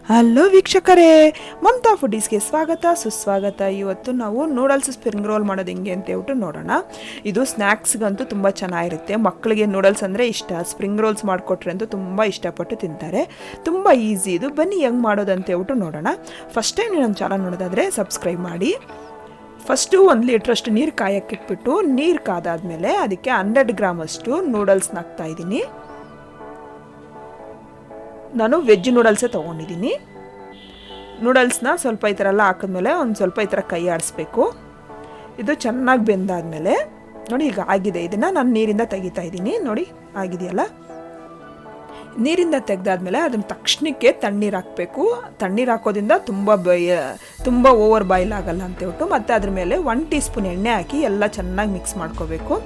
Hello ವೀಕ್ಷಕರೇ, ಮಮತಾ ಫುಡೀಸ್ಗೆ ಸ್ವಾಗತ ಸುಸ್ವಾಗತ. ಇವತ್ತು ನಾವು ನೂಡಲ್ಸ್ ಸ್ಪ್ರಿಂಗ್ ರೋಲ್ ಮಾಡೋದು ಹೆಂಗೆ ಅಂತ ಹೇಳ್ಬಿಟ್ಟು ನೋಡೋಣ. ಇದು ಸ್ನ್ಯಾಕ್ಸ್ಗಂತೂ ತುಂಬ ಚೆನ್ನಾಗಿರುತ್ತೆ. ಮಕ್ಕಳಿಗೆ ನೂಡಲ್ಸ್ ಅಂದರೆ ಇಷ್ಟ, ಸ್ಪ್ರಿಂಗ್ ರೋಲ್ಸ್ ಮಾಡಿಕೊಟ್ರೆ ಅಂತೂ ತುಂಬ ಇಷ್ಟಪಟ್ಟು ತಿಂತಾರೆ. ತುಂಬ ಈಸಿ ಇದು. ಬನ್ನಿ ಹೆಂಗೆ ಮಾಡೋದು ಅಂತ ಹೇಳ್ಬಿಟ್ಟು ನೋಡೋಣ. ಫಸ್ಟ್ ಟೈಮ್ ನನ್ನ ಚಾನಲ್ ನೋಡೋದಾದರೆ ಸಬ್ಸ್ಕ್ರೈಬ್ ಮಾಡಿ. ಫಸ್ಟು 1 ಲೀಟ್ರಷ್ಟು ನೀರು ಕಾಯಕ್ಕಿಟ್ಬಿಟ್ಟು, ನೀರು ಕಾದಾದಮೇಲೆ ಅದಕ್ಕೆ 100 ಗ್ರಾಮಷ್ಟು ನೂಡಲ್ಸ್ನ ಹಾಕ್ತಾಯಿದ್ದೀನಿ. ನಾನು ವೆಜ್ ನೂಡಲ್ಸೇ ತೊಗೊಂಡಿದ್ದೀನಿ. ನೂಡಲ್ಸ್ನ ಸ್ವಲ್ಪ ಈ ಥರ ಎಲ್ಲ ಹಾಕಿದ್ಮೇಲೆ ಒಂದು ಸ್ವಲ್ಪ ಈ ಥರ ಕೈ ಆಡಿಸ್ಬೇಕು. ಇದು ಚೆನ್ನಾಗಿ ಬೆಂದಾದಮೇಲೆ ನೋಡಿ ಈಗ ಆಗಿದೆ. ಇದನ್ನು ನಾನು ನೀರಿಂದ ತೆಗಿತಾ ಇದ್ದೀನಿ. ನೋಡಿ ಆಗಿದೆಯಲ್ಲ. ನೀರಿಂದ ತೆಗೆದಾದ್ಮೇಲೆ ಅದನ್ನು ತಕ್ಷಣಕ್ಕೆ ತಣ್ಣೀರು ಹಾಕಬೇಕು. ತಣ್ಣೀರು ಹಾಕೋದ್ರಿಂದ ತುಂಬ ಓವರ್ ಬಾಯ್ಲ್ ಆಗಲ್ಲ ಅಂತೇಳ್ಬಿಟ್ಟು. ಮತ್ತು ಅದ್ರ ಮೇಲೆ 1 ಟೀ ಸ್ಪೂನ್ ಎಣ್ಣೆ ಹಾಕಿ ಎಲ್ಲ ಚೆನ್ನಾಗಿ ಮಿಕ್ಸ್ ಮಾಡ್ಕೋಬೇಕು.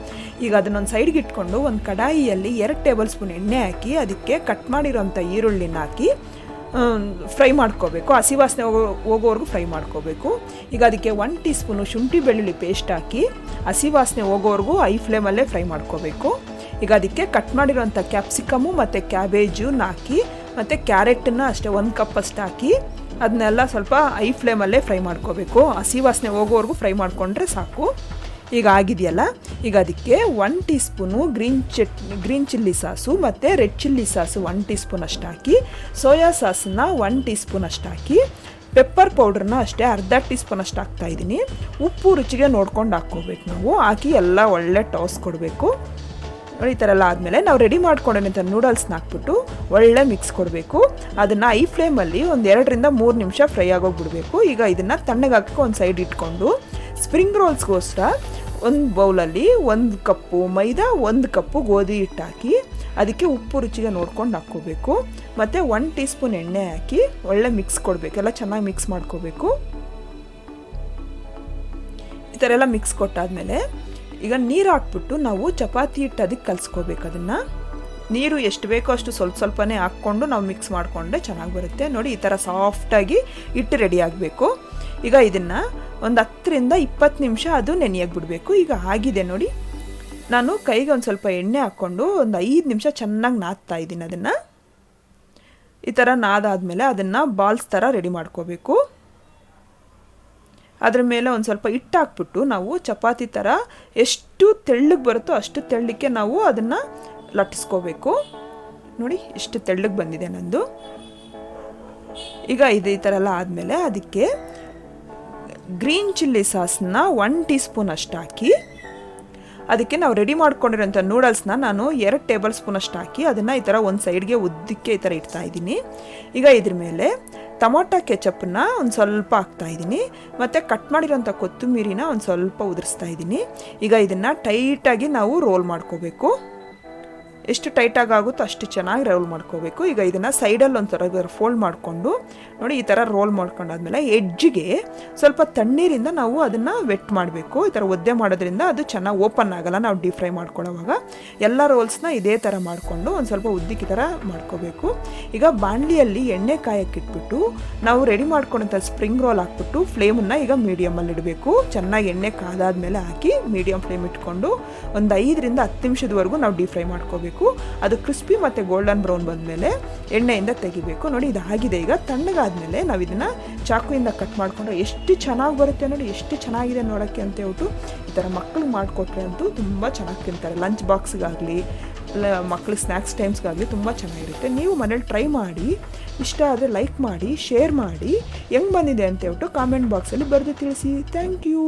ಈಗ ಅದನ್ನೊಂದು ಸೈಡ್ಗೆ ಇಟ್ಕೊಂಡು ಒಂದು ಕಡಾಯಿಯಲ್ಲಿ 2 ಟೇಬಲ್ ಸ್ಪೂನ್ ಎಣ್ಣೆ ಹಾಕಿ ಅದಕ್ಕೆ ಕಟ್ ಮಾಡಿರೋಂಥ ಈರುಳ್ಳಿನ ಹಾಕಿ ಫ್ರೈ ಮಾಡ್ಕೋಬೇಕು. ಹಸಿ ವಾಸನೆ ಹೋಗೋವರೆಗೂ ಫ್ರೈ ಮಾಡ್ಕೋಬೇಕು. ಈಗ ಅದಕ್ಕೆ 1 ಟೀ ಸ್ಪೂನು ಶುಂಠಿ ಬೆಳ್ಳುಳ್ಳಿ ಪೇಸ್ಟ್ ಹಾಕಿ ಹಸಿ ವಾಸನೆ ಹೋಗೋವರೆಗೂ ಹೈ ಫ್ಲೇಮಲ್ಲೇ ಫ್ರೈ ಮಾಡ್ಕೋಬೇಕು. ಈಗ ಅದಕ್ಕೆ ಕಟ್ ಮಾಡಿರೋಂಥ ಕ್ಯಾಪ್ಸಿಕಮು ಮತ್ತು ಕ್ಯಾಬೇಜನ್ನ ಹಾಕಿ ಮತ್ತು ಕ್ಯಾರೆಟನ್ನು ಅಷ್ಟೇ 1 ಕಪ್ ಅಷ್ಟು ಹಾಕಿ ಅದನ್ನೆಲ್ಲ ಸ್ವಲ್ಪ ಹೈ ಫ್ಲೇಮಲ್ಲೇ ಫ್ರೈ ಮಾಡ್ಕೋಬೇಕು. ಹಸಿ ವಾಸನೆ ಹೋಗೋವರೆಗೂ ಫ್ರೈ ಮಾಡಿಕೊಂಡ್ರೆ ಸಾಕು. ಈಗ ಆಗಿದೆಯಲ್ಲ. ಈಗ ಅದಕ್ಕೆ 1 teaspoon green chilli sauce ಮತ್ತು red chilli sauce 1 teaspoon ಅಷ್ಟು ಹಾಕಿ, ಸೋಯಾ ಸಾಸನ್ನ 1 ಟೀ ಸ್ಪೂನ್ ಅಷ್ಟು ಹಾಕಿ, ಪೆಪ್ಪರ್ ಪೌಡ್ರನ್ನ ಅಷ್ಟೇ ಅರ್ಧ ಟೀ ಸ್ಪೂನ್ ಅಷ್ಟು ಹಾಕ್ತಾಯಿದ್ದೀನಿ. ಉಪ್ಪು ರುಚಿಗೆ ನೋಡ್ಕೊಂಡು ಹಾಕ್ಕೋಬೇಕು ನಾವು. ಹಾಕಿ ಎಲ್ಲ ಒಳ್ಳೆ ಟಾಸ್ ಕೊಡಬೇಕು. ನೋಡಿ ಈ ಥರ ಎಲ್ಲ ಆದಮೇಲೆ ನಾವು ರೆಡಿ ಮಾಡ್ಕೊಂಡಿರೋಂಥ ನೂಡಲ್ಸ್ನ ಹಾಕ್ಬಿಟ್ಟು ಒಳ್ಳೆ ಮಿಕ್ಸ್ ಕೊಡಬೇಕು. ಅದನ್ನು ಹೈ ಫ್ಲೇಮಲ್ಲಿ ಒಂದು 2 ರಿಂದ 3 ನಿಮಿಷ ಫ್ರೈ ಆಗೋಗ್ಬಿಡಬೇಕು. ಈಗ ಇದನ್ನು ತಣ್ಣಗೆ ಹಾಕಿ ಒಂದು ಸೈಡ್ ಇಟ್ಕೊಂಡು ಸ್ಪ್ರಿಂಗ್ ರೋಲ್ಸ್ಗೋಸ್ಕರ ಒಂದು ಬೌಲಲ್ಲಿ 1 ಕಪ್ಪು ಮೈದಾ 1 ಕಪ್ಪು ಗೋಧಿ ಹಿಟ್ಟು ಹಾಕಿ ಅದಕ್ಕೆ ಉಪ್ಪು ರುಚಿಗೆ ನೋಡ್ಕೊಂಡು ಹಾಕ್ಕೋಬೇಕು. ಮತ್ತು 1 ಟೀ ಸ್ಪೂನ್ ಎಣ್ಣೆ ಹಾಕಿ ಒಳ್ಳೆ ಮಿಕ್ಸ್ ಕೊಡಬೇಕು. ಎಲ್ಲ ಚೆನ್ನಾಗಿ ಮಿಕ್ಸ್ ಮಾಡ್ಕೋಬೇಕು. ಈ ಥರ ಎಲ್ಲ ಮಿಕ್ಸ್ ಕೊಟ್ಟಾದಮೇಲೆ ಈಗ ನೀರು ಹಾಕ್ಬಿಟ್ಟು ನಾವು ಚಪಾತಿ ಹಿಟ್ಟು ಅದಕ್ಕೆ ಕಲಿಸ್ಕೋಬೇಕು. ಅದನ್ನು ನೀರು ಎಷ್ಟು ಬೇಕೋ ಅಷ್ಟು ಸ್ವಲ್ಪನೇ ಹಾಕ್ಕೊಂಡು ನಾವು ಮಿಕ್ಸ್ ಮಾಡಿಕೊಂಡ್ರೆ ಚೆನ್ನಾಗಿ ಬರುತ್ತೆ. ನೋಡಿ ಈ ಥರ ಸಾಫ್ಟಾಗಿ ಹಿಟ್ಟು ರೆಡಿ ಆಗಬೇಕು. ಈಗ ಇದನ್ನು ಒಂದು 10 ರಿಂದ 20 ನಿಮಿಷ ಅದು ನೆನೆಯಾಗಿ ಬಿಡಬೇಕು. ಈಗ ಆಗಿದೆ ನೋಡಿ. ನಾನು ಕೈಗೆ ಒಂದು ಸ್ವಲ್ಪ ಎಣ್ಣೆ ಹಾಕ್ಕೊಂಡು ಒಂದು 5 ನಿಮಿಷ ಚೆನ್ನಾಗಿ ನಾದ್ತಾ ಇದ್ದೀನಿ. ಅದನ್ನು ಈ ಥರ ನಾದಾದಮೇಲೆ ಅದನ್ನು ಬಾಲ್ಸ್ ಥರ ರೆಡಿ ಮಾಡ್ಕೋಬೇಕು. ಅದ್ರ ಮೇಲೆ ಒಂದು ಸ್ವಲ್ಪ ಹಿಟ್ಟು ಹಾಕ್ಬಿಟ್ಟು ನಾವು ಚಪಾತಿ ಥರ ಎಷ್ಟು ತೆಳ್ಳಗೆ ಬರುತ್ತೋ ಅಷ್ಟು ತೆಳ್ಳಕ್ಕೆ ನಾವು ಅದನ್ನು ಲಟ್ಟಿಸ್ಕೋಬೇಕು. ನೋಡಿ ಎಷ್ಟು ತೆಳ್ಳಗೆ ಬಂದಿದೆ ನಂದು. ಈಗ ಇದು ಈ ಥರ ಎಲ್ಲ ಆದಮೇಲೆ ಅದಕ್ಕೆ ಗ್ರೀನ್ ಚಿಲ್ಲಿ ಸಾಸನ್ನ 1 ಟೀ ಸ್ಪೂನ್ ಅಷ್ಟು ಹಾಕಿ ಅದಕ್ಕೆ ನಾವು ರೆಡಿ ಮಾಡ್ಕೊಂಡಿರೋಂಥ ನೂಡಲ್ಸ್ನ ನಾನು 2 ಟೇಬಲ್ ಸ್ಪೂನ್ ಅಷ್ಟು ಹಾಕಿ ಅದನ್ನು ಈ ಥರ ಒಂದು ಸೈಡ್ಗೆ ಉದ್ದಕ್ಕೆ ಈ ಥರ ಇಡ್ತಾಯಿದ್ದೀನಿ. ಈಗ ಇದ್ರ ಮೇಲೆ ಟೊಮೊಟೊ ಕೆಚಪ್ಪನ್ನ ಒಂದು ಸ್ವಲ್ಪ ಹಾಕ್ತಾಯಿದ್ದೀನಿ. ಮತ್ತು ಕಟ್ ಮಾಡಿರೋಂಥ ಕೊತ್ತಂಬರಿನ ಒಂದು ಸ್ವಲ್ಪ ಉದುರಿಸ್ತಾ ಇದ್ದೀನಿ. ಈಗ ಇದನ್ನು ಟೈಟಾಗಿ ನಾವು ರೋಲ್ ಮಾಡ್ಕೋಬೇಕು. ಎಷ್ಟು ಟೈಟಾಗಿ ಆಗುತ್ತೋ ಅಷ್ಟು ಚೆನ್ನಾಗಿ ರೋಲ್ ಮಾಡ್ಕೋಬೇಕು. ಈಗ ಇದನ್ನು ಸೈಡಲ್ಲಿ ಒಂಥರ ಫೋಲ್ಡ್ ಮಾಡಿಕೊಂಡು ನೋಡಿ ಈ ಥರ ರೋಲ್ ಮಾಡ್ಕೊಂಡಾದ್ಮೇಲೆ ಎಡ್ಜಿಗೆ ಸ್ವಲ್ಪ ತಣ್ಣೀರಿಂದ ನಾವು ಅದನ್ನು ವೆಟ್ ಮಾಡಬೇಕು. ಈ ಥರ ಒದ್ದೆ ಮಾಡೋದ್ರಿಂದ ಅದು ಚೆನ್ನಾಗಿ ಓಪನ್ ಆಗೋಲ್ಲ ನಾವು ಡೀಪ್ ಫ್ರೈ ಮಾಡ್ಕೊಳ್ಳೋವಾಗ. ಎಲ್ಲ ರೋಲ್ಸ್ನ ಇದೇ ಥರ ಮಾಡಿಕೊಂಡು ಒಂದು ಸ್ವಲ್ಪ ಉದ್ದಕ್ಕೆ ಈ ಥರ ಮಾಡ್ಕೋಬೇಕು. ಈಗ ಬಾಣಲಿಯಲ್ಲಿ ಎಣ್ಣೆ ಕಾಯಕ್ಕಿಟ್ಬಿಟ್ಟು ನಾವು ರೆಡಿ ಮಾಡ್ಕೊಂಡಂಥ ಸ್ಪ್ರಿಂಗ್ ರೋಲ್ ಹಾಕ್ಬಿಟ್ಟು ಫ್ಲೇಮನ್ನು ಈಗ ಮೀಡಿಯಮಲ್ಲಿ ಇಡಬೇಕು. ಚೆನ್ನಾಗಿ ಎಣ್ಣೆ ಕಾದಾದ್ಮೇಲೆ ಹಾಕಿ ಮೀಡಿಯಮ್ ಫ್ಲೇಮ್ ಇಟ್ಕೊಂಡು ಒಂದು 5 ರಿಂದ 10 ನಿಮಿಷದವರೆಗೂ ನಾವು ಡೀಪ್ ಫ್ರೈ ಮಾಡ್ಕೋಬೇಕು. ಅದು ಕ್ರಿಸ್ಪಿ ಮತ್ತು ಗೋಲ್ಡನ್ ಬ್ರೌನ್ ಬಂದಮೇಲೆ ಎಣ್ಣೆಯಿಂದ ತೆಗಿಬೇಕು. ನೋಡಿ ಇದಾಗಿದೆ. ಈಗ ತಣ್ಣಗಾದ್ಮೇಲೆ ನಾವು ಇದನ್ನು ಚಾಕುಯಿಂದ ಕಟ್ ಮಾಡಿಕೊಂಡ್ರೆ ಎಷ್ಟು ಚೆನ್ನಾಗಿ ಬರುತ್ತೆ ನೋಡಿ. ಎಷ್ಟು ಚೆನ್ನಾಗಿದೆ ನೋಡೋಕ್ಕೆ ಅಂತ ಹೇಳ್ಬಿಟ್ಟು ಈ ಥರ ಮಕ್ಕಳಿಗೆ ಮಾಡಿಕೊಟ್ರೆ ಅಂತೂ ತುಂಬ ಚೆನ್ನಾಗಿ ತಿಂತಾರೆ. ಲಂಚ್ ಬಾಕ್ಸ್ಗಾಗಲಿ ಮಕ್ಕಳಿಗೆ ಸ್ನ್ಯಾಕ್ಸ್ ಟೈಮ್ಸ್ಗಾಗಲಿ ತುಂಬ ಚೆನ್ನಾಗಿರುತ್ತೆ. ನೀವು ಮನೇಲಿ ಟ್ರೈ ಮಾಡಿ. ಇಷ್ಟ ಆದರೆ ಲೈಕ್ ಮಾಡಿ, ಶೇರ್ ಮಾಡಿ. ಹೆಂಗೆ ಬಂದಿದೆ ಅಂತ ಹೇಳ್ಬಿಟ್ಟು ಕಾಮೆಂಟ್ ಬಾಕ್ಸಲ್ಲಿ ಬರೆದು ತಿಳಿಸಿ. Thank you.